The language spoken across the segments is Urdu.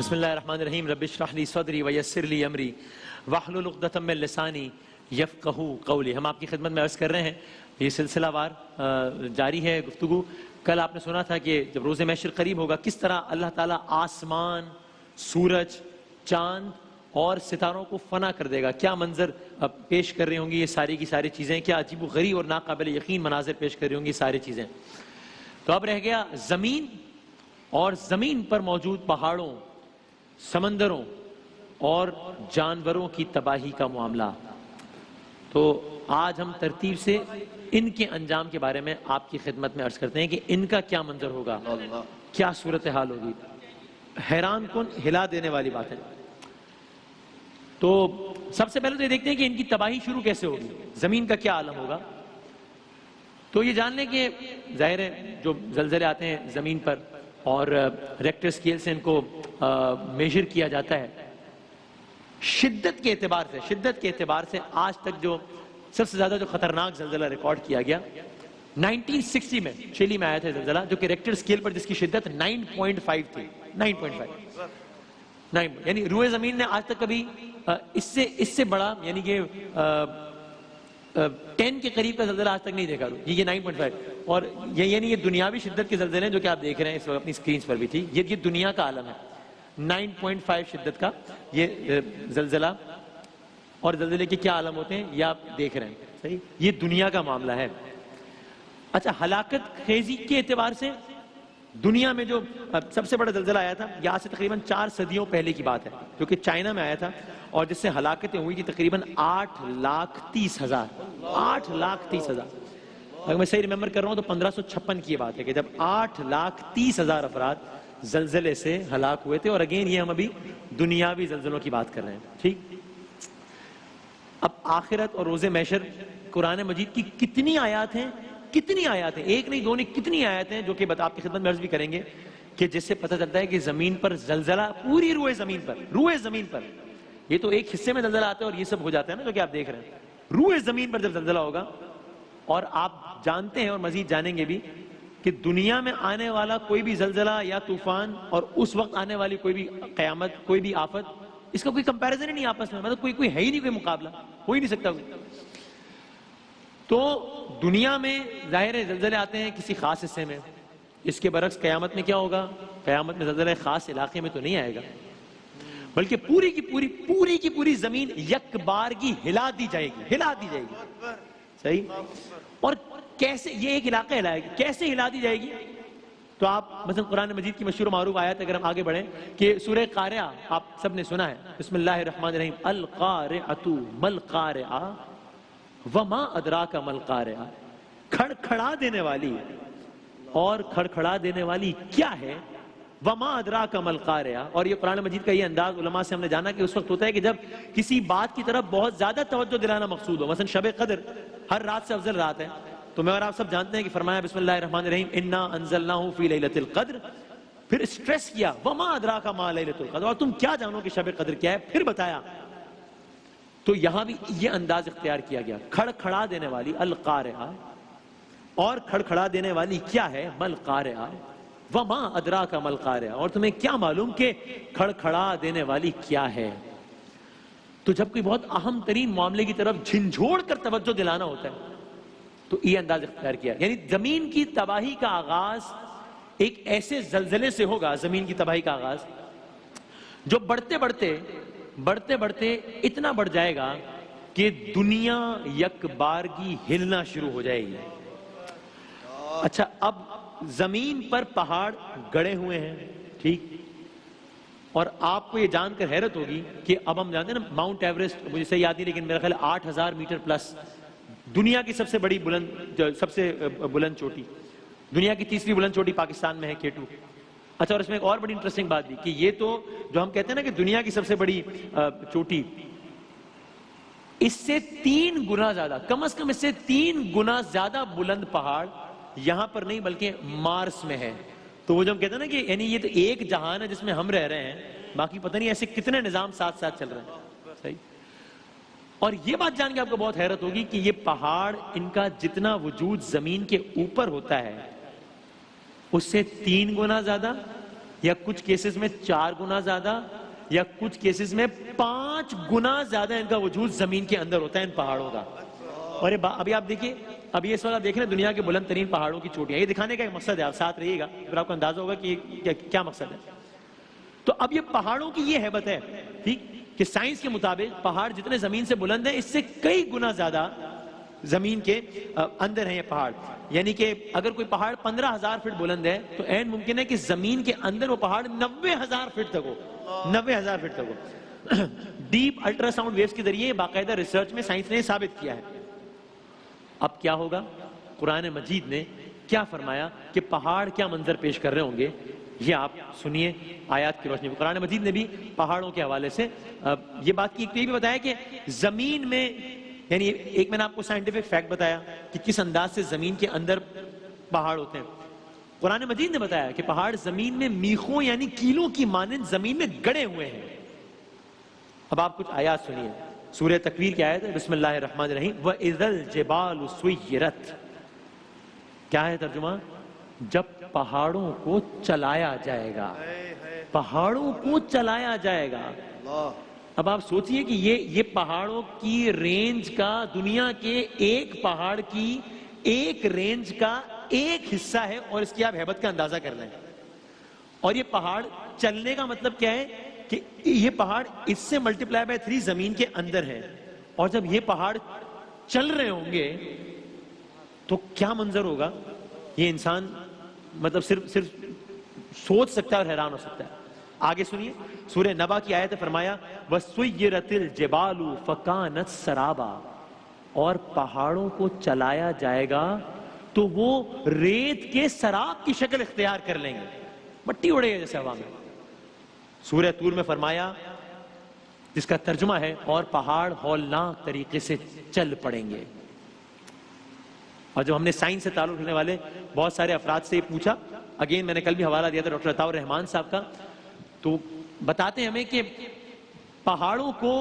بسم اللہ الرحمن الرحیم رب اشرح لی صدری ویسر لی امری واحلل عقدۃ من لسانی یفقہوا قولی. ہم آپ کی خدمت میں عرض کر رہے ہیں، یہ سلسلہ وار جاری ہے گفتگو. کل آپ نے سنا تھا کہ جب روز محشر قریب ہوگا کس طرح اللہ تعالیٰ آسمان، سورج، چاند اور ستاروں کو فنا کر دے گا. کیا منظر پیش کر رہی ہوں گی یہ ساری کی ساری چیزیں، کیا عجیب و غریب اور ناقابل یقین مناظر پیش کر رہی ہوں گی یہ ساری چیزیں. تو اب رہ گیا زمین اور زمین پر موجود پہاڑوں، سمندروں اور جانوروں کی تباہی کا معاملہ. تو آج ہم ترتیب سے ان کے انجام کے بارے میں آپ کی خدمت میں عرض کرتے ہیں کہ ان کا کیا منظر ہوگا، کیا صورتحال ہوگی. حیران کن، ہلا دینے والی بات ہے. تو سب سے پہلے تو یہ دیکھتے ہیں کہ ان کی تباہی شروع کیسے ہوگی، زمین کا کیا عالم ہوگا. تو یہ جان لیں کہ ظاہر ہے جو زلزلے آتے ہیں زمین پر اور ریکٹر سکیل سے ان کو میجر کیا جاتا ہے، شدت کے اعتبار سے آج تک جو سب سے زیادہ جو خطرناک زلزلہ ریکارڈ کیا گیا 1960 میں چلی میں آیا تھا زلزلہ، جو کہ ریکٹر سکیل پر جس کی شدت 9.5 تھی. 9.5 یعنی روئے زمین نے آج تک کبھی اس سے بڑا یعنی کہ 10 کے قریب کا زلزلہ آج تک نہیں دیکھا. یہ 9.5 اور یعنی یہ دنیاوی شدت کے زلزلے ہیں جو کہ آپ دیکھ رہے ہیں اس وقت اپنی سکرینز پر بھی تھی. یہ دنیا کا عالم ہے. 9.5 شدت کا یہ زلزلہ، اور زلزلے کے کیا عالم ہوتے ہیں یہ آپ دیکھ رہے ہیں. صحیح، یہ دنیا کا معاملہ ہے. اچھا، ہلاکت خیزی کے اعتبار سے دنیا میں جو سب سے بڑا زلزلہ آیا تھا یہاں سے تقریباً 4 صدیوں پہلے کی بات ہے، جو کہ چائنا میں آیا تھا اور جس سے ہلاکتیں ہوئی تھی تقریباً 8,30,000. 8,30,000 اگر میں صحیح ریممبر کر رہا ہوں تو 1556 کی یہ بات ہے کہ جب 8,30,000 افراد زلزلے سے ہلاک ہوئے تھے. اور اگین یہ ہم ابھی دنیاوی زلزلوں کی بات کر رہے ہیں. ٹھیک، اب آخرت اور روز محشر، قرآن مجید کی کتنی آیات ہیں، ایک نہیں دو نہیں، کتنی آیات ہیں جو کہ آپ کی خدمت میں عرض بھی کریں گے کہ جس سے پتہ چلتا ہے کہ زمین پر زلزلہ، پوری روئے زمین پر یہ تو ایک حصے میں زلزلہ آتا ہے اور یہ سب ہو جاتا ہے نا جو کہ آپ دیکھ رہے ہیں. روئے زمین پر جب زلزلہ ہوگا، اور آپ جانتے ہیں اور مزید جانیں گے بھی کہ دنیا میں آنے والا کوئی بھی زلزلہ یا طوفان اور اس وقت آنے والی کوئی بھی قیامت، کوئی بھی آفت، اس کا کوئی کمپیریزن ہی نہیں آپس میں. مطلب کوئی ہے ہی نہیں، کوئی مقابلہ ہو ہی نہیں سکتا. تو دنیا میں ظاہر ہے زلزلے آتے ہیں کسی خاص حصے میں. اس کے برعکس قیامت میں کیا ہوگا؟ قیامت میں زلزلہ خاص علاقے میں تو نہیں آئے گا، بلکہ پوری کی پوری زمین یک بارگی ہلا دی جائے گی. صحیح. اور کیسے؟ یہ ایک علاقہ ہلائے گی. کیسے ہلا دی جائے گی؟ تو آپ مثلا قرآن مجید کی مشہور و معروف آیت اگر ہم آگے بڑھیں کہ سورہ قارعہ آپ سب نے سنا ہے. بسم اللہ الرحمن الرحیم. القارعۃ مل قارعہ وما ادراک مل قارعہ. کھڑکھڑا دینے والی، اور کھڑکھڑا دینے والی کیا ہے؟ وما ادراک مل قارعہ. اور یہ قرآن مجید کا یہ انداز علماء سے ہم نے جانا کہ اس وقت ہوتا ہے کہ جب کسی بات کی طرف بہت زیادہ توجہ دلانا مقصود ہو. مثلا شب قدر ہر رات سے افضل رات ہے، تو میں اور آپ سب جانتے ہیں کہ فرمایا بسم اللہ الرحمن الرحیم انا انزلناہ فی لیلۃ القدر، پھر اسٹریس کیا وما ادراک ما لیلۃ القدر، اور تم کیا جانو کہ شب قدر کیا ہے، پھر بتایا. تو یہاں بھی یہ انداز اختیار کیا گیا، کھڑکھڑا دینے والی القارعہ، اور کھڑکھڑا دینے والی کیا ہے؟ مل قارعہ وما ادراک مل قارعہ. اور تمہیں کیا معلوم کہ کھڑکھڑا دینے والی کیا ہے؟ تو جب کوئی بہت اہم ترین معاملے کی طرف جھنجھوڑ کر توجہ دلانا ہوتا ہے تو یہ انداز اختیار کیا. یعنی زمین کی تباہی کا آغاز ایک ایسے زلزلے سے ہوگا، زمین کی تباہی کا آغاز جو بڑھتے بڑھتے اتنا بڑھ جائے گا کہ دنیا یک بارگی ہلنا شروع ہو جائے گی. اچھا، اب زمین پر پہاڑ گڑے ہوئے ہیں، ٹھیک، اور آپ کو یہ جان کر حیرت ہوگی کہ اب ہم جانتے ہیں نا ماؤنٹ ایوریسٹ، مجھے صحیح یاد نہیں لیکن میرا خیال 8,000 میٹر پلس، دنیا کی سب سے بلند چوٹی، دنیا کی تیسری بلند چوٹی پاکستان میں ہے K2. اچھا، اور اس میں ایک اور بڑی انٹرسٹنگ بات بھی کہ یہ تو جو ہم کہتے ہیں نا کہ دنیا کی سب سے بڑی چوٹی، اس سے 3 گنا زیادہ، کم از کم اس سے 3 گنا زیادہ بلند پہاڑ یہاں پر نہیں بلکہ مارس میں ہے. تو وہ جو ہم کہتے ہیں نا کہ یعنی یہ تو ایک جہان ہے جس میں ہم رہ رہے ہیں، باقی پتہ نہیں ایسے کتنے نظام ساتھ ساتھ چل رہے ہیں. صحیح. اور یہ بات جان کے آپ کو بہت حیرت ہوگی کہ یہ پہاڑ، ان کا جتنا وجود زمین کے اوپر ہوتا ہے اس سے 3 گنا زیادہ یا کچھ کیسز میں 4 گنا زیادہ یا کچھ کیسز میں 5 گنا زیادہ ان کا وجود زمین کے اندر ہوتا ہے ان پہاڑوں کا. اور ابھی آپ دیکھیے، ابھی اس وقت آپ دیکھ رہے ہیں دنیا کے بلند ترین پہاڑوں کی چوٹیاں. یہ دکھانے کا ایک مقصد ہے، آپ ساتھ رہیے گا پھر آپ کو اندازہ ہوگا کہ کیا مقصد ہے. تو اب یہ پہاڑوں کی یہ ہیبت ہے ٹھیک کہ سائنس کے مطابق پہاڑ جتنے زمین سے بلند ہیں اس سے کئی گنا زیادہ زمین کے اندر ہیں یہ پہاڑ. یعنی کہ اگر کوئی پہاڑ 15,000 فٹ بلند ہے تو عین ممکن ہے کہ زمین کے اندر وہ پہاڑ 90,000 فٹ تک ہو. 90,000 فٹ تک ہو. ڈیپ الٹرا ساؤنڈ ویوز کے ذریعے باقاعدہ ریسرچ میں سائنس نے ثابت کیا ہے. اب کیا ہوگا؟ قرآن مجید نے کیا فرمایا کہ پہاڑ کیا منظر پیش کر رہے ہوں گے، یہ آپ سنیے آیات کی روشنی میں. قرآن مجید نے بھی پہاڑوں کے حوالے سے یہ بات کی. یہ بھی بتایا کہ زمین میں، یعنی ایک میں نے آپ کو سائنٹیفک فیکٹ بتایا کہ کس انداز سے زمین کے اندر پہاڑ ہوتے ہیں. قرآن مجید نے بتایا کہ پہاڑ زمین میں میخوں یعنی کیلوں کی مانند زمین میں گڑے ہوئے ہیں. اب آپ کچھ آیات سنیے. سورہ تکویر کی آیت ہے، بسم اللہ الرحمن الرحیم. وَإِذَا الْجِبَالُ سُيِّرَتْ. کیا ہے ترجمہ؟ جب پہاڑوں کو چلایا جائے گا. پہاڑوں کو چلایا جائے گا. اب آپ سوچئے کہ یہ پہاڑوں کی رینج کا، دنیا کے ایک پہاڑ کی ایک رینج کا ایک حصہ ہے اور اس کی آپ ہیبت کا اندازہ کر لیں. اور یہ پہاڑ چلنے کا مطلب کیا ہے کہ یہ پہاڑ اس سے ملٹیپلائی بائی 3 زمین کے اندر ہے. اور جب یہ پہاڑ چل رہے ہوں گے تو کیا منظر ہوگا، یہ انسان مطلب صرف سوچ سکتا ہے اور حیران ہو سکتا ہے. آگے سنیے سورہ نبا کی آیت ہے، فرمایا وَسُيِّرَتِ الْجِبَالُ فَكَانَتْ سَرَابًا. اور پہاڑوں کو چلایا جائے گا تو وہ ریت کے سراب کی شکل اختیار کر لیں گے، مٹی اڑے گا جیسے ہوا میں. سورہ طور میں فرمایا، جس کا ترجمہ ہے اور پہاڑ ہولناک طریقے سے چل پڑیں گے. اور جب ہم نے سائنس سے تعلق رکھنے والے بہت سارے افراد سے یہ پوچھا، اگین میں نے کل بھی حوالہ دیا تھا ڈاکٹر عطاء الرحمان صاحب کا، تو بتاتے ہیں ہمیں کہ پہاڑوں کو،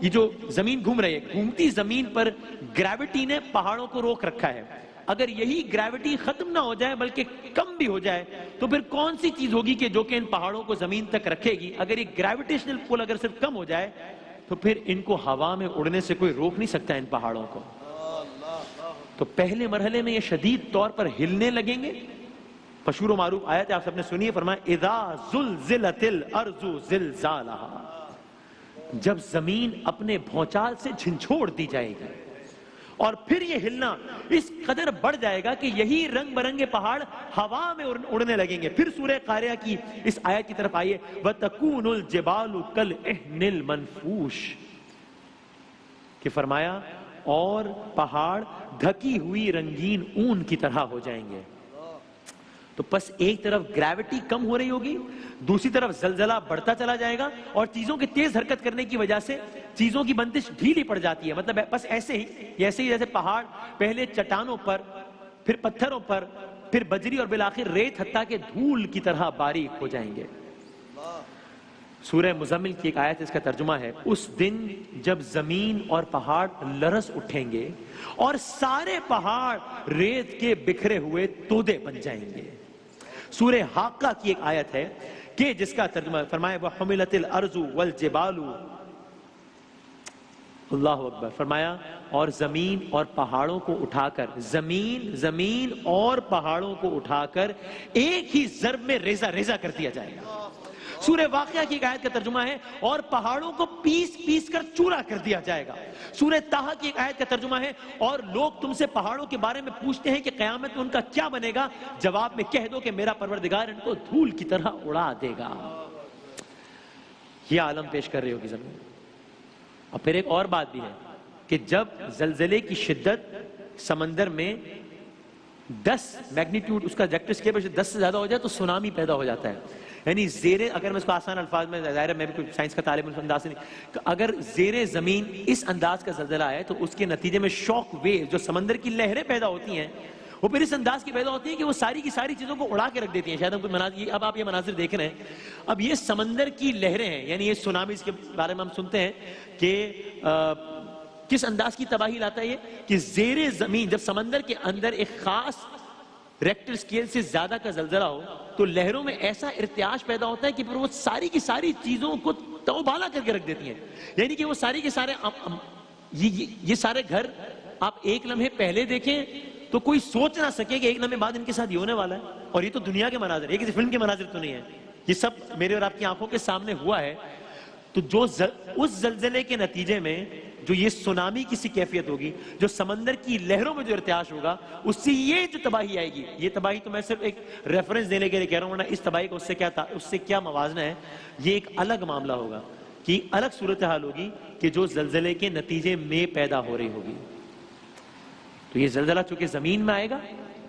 یہ جو زمین گھوم رہی ہے، گھومتی زمین پر گریوٹی نے پہاڑوں کو روک رکھا ہے. اگر یہی گریوٹی ختم نہ ہو جائے بلکہ کم بھی ہو جائے تو پھر کون سی چیز ہوگی کہ جو کہ ان پہاڑوں کو زمین تک رکھے گی؟ اگر یہ گریویٹیشنل پل اگر صرف کم ہو جائے تو پھر ان کو ہوا میں اڑنے سے کوئی روک نہیں سکتا ان پہاڑوں کو. تو پہلے مرحلے میں یہ شدید طور پر ہلنے لگیں گے. مشہور و معروف آیت آپ سب نے سنی ہے، فرمایا اذا زلزلت الارض زلزالها. جب زمین اپنے بھونچال سے جھنجھوڑ دی جائے گی اور پھر یہ ہلنا اس قدر بڑھ جائے گا کہ یہی رنگ برنگے پہاڑ ہوا میں اڑنے لگیں گے. پھر سورہ قاریہ کی اس آیت کی طرف آئیے، وَتَكُونُ الْجِبَالُ كَالْعِهْنِ الْمَنْفُوشِ، کہ فرمایا اور پہاڑ ڈھکی ہوئی رنگین اون کی طرح ہو جائیں گے. تو پس ایک طرف گریوٹی کم ہو رہی ہوگی، دوسری طرف زلزلہ بڑھتا چلا جائے گا اور چیزوں کی تیز حرکت کرنے کی وجہ سے چیزوں کی بندش ڈھیلی پڑ جاتی ہے. مطلب بس ایسے ہی جیسے پہاڑ پہلے چٹانوں پر، پھر پتھروں پر، پھر بجری اور بالآخر ریت، حتیٰ کہ دھول کی طرح باریک ہو جائیں گے. سورہ مزمل کی ایک آیت اس کا ترجمہ ہے، اس دن جب زمین اور پہاڑ لرز اٹھیں گے اور سارے پہاڑ ریت کے بکھرے ہوئے تودے بن جائیں گے. سورہ حاقہ کی ایک آیت ہے کہ جس کا ترجمہ فرمایا وَحُمِلَتِ الْأَرْضُ وَالْجِبَالُ، اللہ اکبر، فرمایا اور زمین اور پہاڑوں کو اٹھا کر، زمین اور پہاڑوں کو اٹھا کر ایک ہی ضرب میں ریزہ ریزہ کر دیا جائے گا. سورہ واقعہ کی ایک آیت کا ترجمہ ہے اور پہاڑوں کو پیس پیس کر چورا کر دیا جائے گا. سورہ طٰہٰ کی ایک آیت کا ترجمہ ہے اور لوگ تم سے پہاڑوں کے بارے میں پوچھتے ہیں کہ قیامت میں ان کا کیا بنے گا، جواب میں کہہ دو کہ میرا پروردگار ان کو دھول کی طرح اڑا دے گا. یہ عالم پیش کر رہی ہوگی زمین. اور پھر ایک اور بات بھی ہے کہ جب زلزلے کی شدت سمندر میں 10 میگنیٹیوڈ اس کا ریکٹر اسکیل 10 سے زیادہ ہو جائے تو سونامی پیدا ہو جاتا ہے. یعنی زیر، اگر میں اس کو آسان الفاظ میں، ظاہر ہے میں بھی کوئی سائنس کا طالب علم انداز سے نہیں، اگر زیر زمین اس انداز کا زلزلہ آئے تو اس کے نتیجے میں شاک ویو، جو سمندر کی لہریں پیدا ہوتی ہیں، وہ پھر اس انداز کی پیدا ہوتی ہیں کہ وہ ساری کی ساری چیزوں کو اڑا کے رکھ دیتی ہیں. شاید ہم کوئی مناظر، اب آپ یہ مناظر دیکھ رہے ہیں، اب یہ سمندر کی لہریں ہیں، یعنی یہ سونامیز کے بارے میں ہم سنتے ہیں کہ کس انداز کی تباہی لاتا ہے یہ، کہ زیر زمین جب سمندر کے اندر ایک خاص ریکٹر سکیل سے زیادہ کا زلزلہ ہو تو لہروں میں ایسا ارتعاش پیدا ہوتا ہے کہ پھر وہ ساری کی ساری چیزوں کو توبالا کر کے رکھ دیتی ہیں. یعنی کہ وہ ساری کے سارے یہ سارے گھر آپ ایک لمحے پہلے دیکھیں تو کوئی سوچ نہ سکے کہ ایک لمحے بعد ان کے ساتھ یہ ہونے والا ہے. اور یہ تو دنیا کے مناظر، یہ کسی فلم کے مناظر تو نہیں ہے، یہ سب میرے اور آپ کی آنکھوں کے سامنے ہوا ہے. تو جو اس زلزلے کے نتیجے میں جو یہ سونامی کی سی کیفیت ہوگی، جو سمندر کی لہروں میں جو ارتعاش ہوگا، اس سے یہ جو تباہی آئے گی، یہ تباہی تو میں صرف ایک ریفرنس دینے کے لیے کہہ رہا ہوں، ورنہ اس تباہی کا اس سے کیا موازنہ ہے، یہ ایک الگ معاملہ ہوگا کہ الگ صورتحال ہوگی کہ جو زلزلے کے نتیجے میں پیدا ہو رہی ہوگی. تو یہ زلزلہ چونکہ زمین میں آئے گا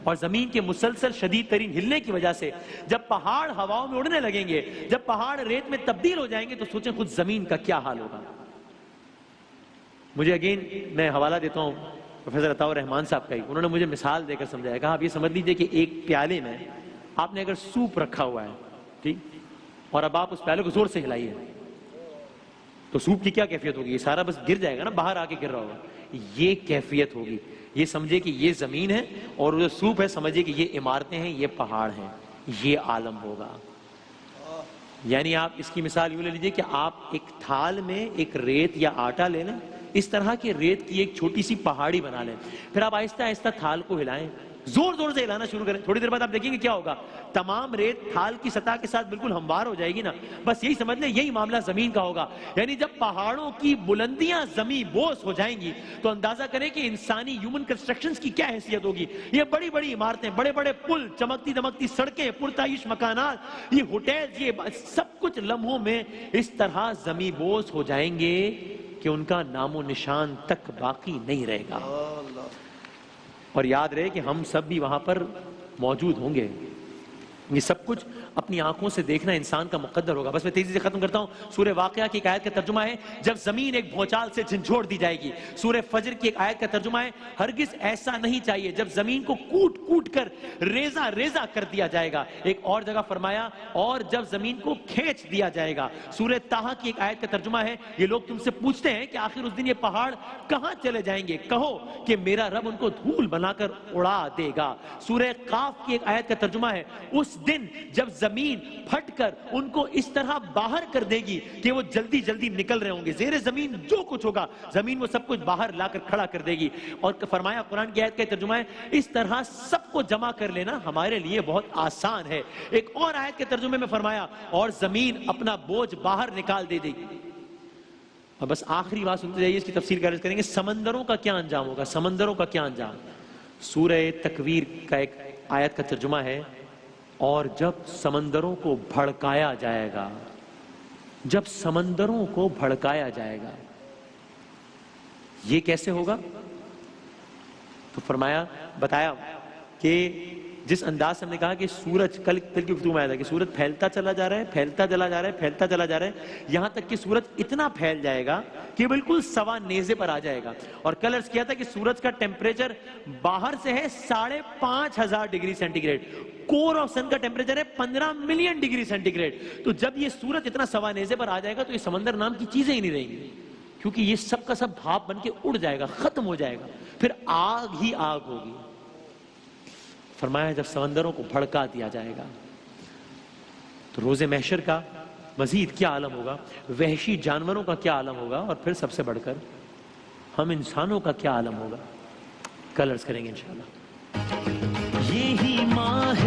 اور زمین کے مسلسل شدید ترین ہلنے کی وجہ سے جب پہاڑ ہواؤں میں اڑنے لگیں گے، جب پہاڑ ریت میں تبدیل ہو جائیں گے، تو سوچیں خود زمین کا کیا حال ہوگا. مجھے اگین میں حوالہ دیتا ہوں پروفیسر عطاء الرحمان صاحب کا ہی. انہوں نے مجھے مثال دے کر سمجھایا، کہا آپ یہ سمجھ لیجئے کہ ایک پیالے میں آپ نے اگر سوپ رکھا ہوا ہے، ٹھیک، اور اب آپ اس پیالے کو زور سے ہلائیے تو سوپ کی کیا کیفیت ہوگی؟ یہ سارا بس گر جائے گا نا، باہر آ کے گر رہا ہوگا. یہ کیفیت ہوگی. یہ سمجھے کہ یہ زمین ہے اور جو سوپ ہے سمجھے کہ یہ عمارتیں ہیں، یہ پہاڑ ہیں. یہ عالم ہوگا. یعنی آپ اس کی مثال یوں لے لیجئے کہ آپ ایک تھال میں ایک ریت یا آٹا لے لیں، اس طرح کی ریت کی ایک چھوٹی سی پہاڑی بنا لیں، پھر آپ آہستہ آہستہ تھال کو ہلائیں، زور زور سے ہلانا شروع کریں. تھوڑی دیر بعد آپ دیکھیں گے کیا ہوگا، تمام ریت تھال کی سطح کے ساتھ بالکل ہموار ہو جائے گی نا. بس یہی سمجھ لیں، یہی معاملہ زمین کا ہوگا. یعنی جب پہاڑوں کی بلندیاں زمین بوس ہو جائیں گی تو اندازہ کریں کہ انسانی ہیومن کنسٹرکشنز کی کیا حیثیت ہوگی. یہ بڑی بڑی عمارتیں، بڑے بڑے پل، چمکتی دمکتی سڑکیں، پرتعیش مکانات، یہ ہوٹل، یہ سب کچھ لمحوں میں اس طرح زمین بوس ہو جائیں گے کہ ان کا نام و نشان تک باقی نہیں رہے گا. اور یاد رہے کہ ہم سب بھی وہاں پر موجود ہوں گے. یہ سب کچھ اپنی آنکھوں سے دیکھنا انسان کا مقدر ہوگا. بس میں تیزی سے ختم کرتا ہوں. سورہ واقعہ کی ایک آیت کا ترجمہ ہے جب زمین ایک بھونچال سے جھنجھوڑ دی جائے گی. سورہ فجر کی ایک آیت کا ترجمہ ہے ہرگز ایسا نہیں چاہیے جب زمین کو کوٹ کوٹ کر ریزہ ریزہ کر دیا جائے گا. ایک اور جگہ فرمایا اور جب زمین کو کھینچ دیا جائے گا. سورہ طٰہٰ کی ایک آیت کا ترجمہ ہے یہ لوگ تم سے پوچھتے ہیں کہ آخر اس دن یہ پہاڑ کہاں چلے جائیں گے، کہو کہ میرا رب ان کو دھول بنا کر اڑا دے گا. سورہ قاف کی ایک آیت کا ترجمہ ہے اس دن جب زمین پھٹ کر ان کو اس طرح باہر کر دے گی کہ وہ جلدی جلدی نکل رہے ہوں گے. زیر زمین جو کچھ ہوگا زمین وہ سب کچھ باہر لا کر کھڑا کر دے گی. اور فرمایا قرآن کی آیت کا ترجمہ ہے اس طرح سب کو جمع کر لینا ہمارے لیے بہت آسان ہے. ایک اور آیت کے ترجمے میں فرمایا اور زمین اپنا بوجھ باہر نکال دے گی. اور بس آخری بات سنتے جائیے، اس کی تفسیر کا عرض کریں گے. سمندروں کا کیا انجام ہوگا؟ سمندروں کا کیا انجام؟ سورہ تکویر کا ایک آیت کا ترجمہ ہے اور جب سمندروں کو بھڑکایا جائے گا، جب سمندروں کو بھڑکایا جائے گا. یہ کیسے ہوگا؟ تو فرمایا بتایا کہ جس انداز سے ہم نے کہا کہ سورج کل کی گفتگو میں آیا تھا کہ سورج پھیلتا چلا جا رہا ہے، پھیلتا چلا جا رہا ہے، پھیلتا چلا جا رہا ہے، یہاں تک کہ سورج اتنا پھیل جائے گا کہ بالکل سوا نیزے پر آ جائے گا. اور کل عرض کیا تھا کہ سورج کا ٹیمپریچر باہر سے ہے 5,500 degree centigrade, core of sun کا ٹیمپریچر ہے 15 ملین ڈگری سینٹی گریڈ. تو جب یہ سورج اتنا سوا نیزے پر آ جائے گا تو یہ سمندر نام کی چیزیں ہی نہیں رہیں گی، کیونکہ یہ سب کا سب بھاپ بن کے اڑ جائے گا، ختم ہو جائے گا، پھر آگ ہی آگ ہوگی. فرمایا جب سمندروں کو بھڑکا دیا جائے گا تو روز محشر کا مزید کیا عالم ہوگا، وحشی جانوروں کا کیا عالم ہوگا، اور پھر سب سے بڑھ کر ہم انسانوں کا کیا عالم ہوگا. کل عرض کریں گے انشاءاللہ. یہی ماہ